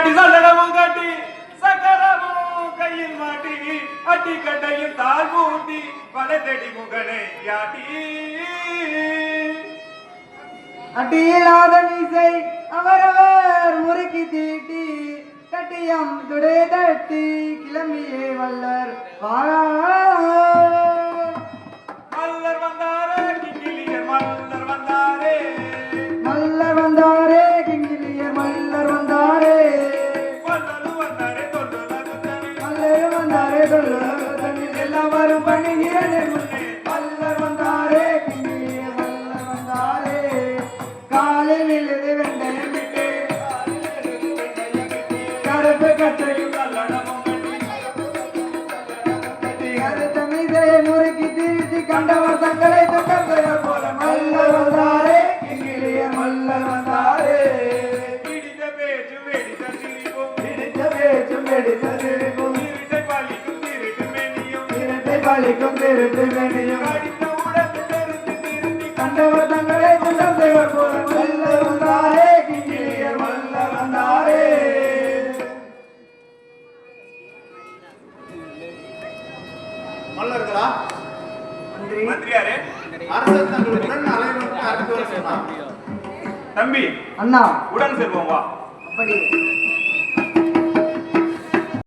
கட்டி சல்லடமும் கட்டி சக்கரமும் கையில் மாட்டி அட்டி கட்டையும் தாழ் பூட்டி பல தேடி முகனை யாட்டி அட்டியில்லாத மீசை அவரவர் முறுக்கி தீட்டி கட்டியம் துடை தட்டி கிளம்பியே வல்லர் மல்லர் வந்தாரே கிங்கிலியர் மல்லர் வந்தாரே மல்லர் வந்தாரே கிங்கிலியர் மல்லர் வந்தாரே மல்லரு வந்தாரே தொல்லுலகுத்தனி மல்லர் வந்தாரே தொல்லுலகுத்தனி எல்லாம் வரும் பணிகிறனே முன்னே மல்லர் வந்தாரே கிங்கிலியர் மல்லர் வந்தாரே காலில் விழுது வெண்டையம் விட்டு கருப்பு கட்டையும் கருத்த மீசையை முறுக்கி திருத்தி கண்டவர் தங்களை தொட்டவர் போல மல்லர் வந்தாரே கிங்கிலியர் மல்லர் வந்தாரே பிடித்த பேச்சு வெடித்த சிரிப்பும் பிடித்த பேச்சும் வெடித்த சிரிப்பும் திருட்டை பழிக்கும் திருட்டு மெனியும் இரட்டை பழிக்கும் திருட்டு மேனியும் கடித்த உடத்து கருத்து திருத்தி கண்டவர் தங்களை தொட்டவர் போல மல்லர் வந்தாரே கிங்கிலியர் மல்லர் வந்தாரே மல்லர்களா மந்திரியாரே அரசர் தங்களுடன் அலைவனுக்கு அழைத்து வர சொன்னார். தம்பி அண்ணா உடன் செல்வோம் வா அப்படி